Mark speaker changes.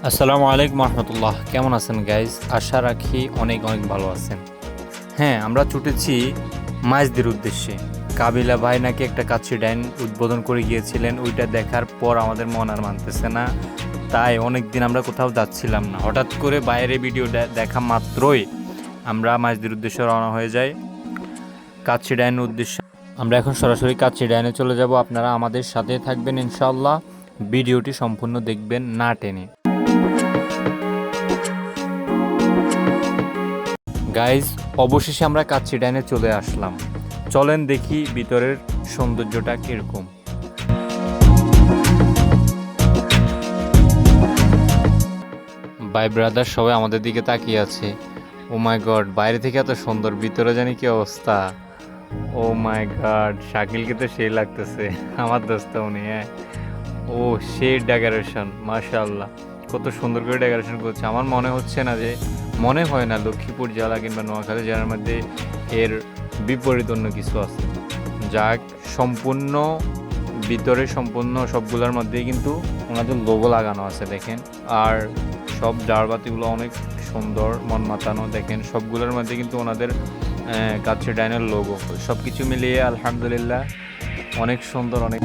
Speaker 1: আসসালামু আলাইকুম রহমতুল্লাহ। কেমন আছেন গাইজ? আশা রাখি অনেক অনেক ভালো আছেন। হ্যাঁ, আমরা ছুটেছি মাইজদের উদ্দেশ্যে। কাবিলা ভাই নাকি একটা কাচ্চি ডাইন উদ্বোধন করে গিয়েছিলেন, ওইটা দেখার পর আমাদের মন আর মানতেছে না। তাই অনেক দিন আমরা কোথাও যাচ্ছিলাম না, হঠাৎ করে বাইরে ভিডিও দেখা মাত্রই আমরা মাইজদের উদ্দেশ্যে রওনা হয়ে যাই কাচ্চি ডাইনের উদ্দেশ্যে। আমরা এখন সরাসরি কাচ্চি ডাইনে চলে যাব। আপনারা আমাদের সাথে থাকবেন ইনশাআল্লাহ, ভিডিওটি সম্পূর্ণ দেখবেন না টেনে। গাইজ, অবশেষে আমরা কাচ্চি ডাইনে চলে আসলাম। চলেন দেখি ভিতরের সৌন্দর্যটা কিরকম। ভাই ব্রাদার সবাই আমাদের দিকে তাকিয়ে আছে। ও মাই গড, বাইরে থেকে এত সুন্দর, ভিতরে জানি কি অবস্থা। ও মাই গড, শাকিলকে তো সেই লাগতেছে, আমার দোস্ত উনি। হ্যাঁ, ও সেই ডেকোরেশন, মাশাআল্লাহ, কত সুন্দর করে ডেকোরেশন করছে। আমার মনে হয় না লক্ষ্মীপুর জেলা কিংবা নোয়াখালী জেলার মধ্যে এর বিপরীত অন্য কিছু আছে। যাক, সম্পূর্ণ ভিতরে সম্পূর্ণ সবগুলোর মধ্যেই কিন্তু ওনাদের লোগো লাগানো আছে দেখেন। আর সব জারবাতিগুলো অনেক সুন্দর, মন মাতানো। দেখেন সবগুলোর মধ্যে কিন্তু ওনাদের কাচ্চি ডাইনের লোগো। সব কিছু মিলিয়ে আলহামদুলিল্লাহ অনেক সুন্দর, অনেক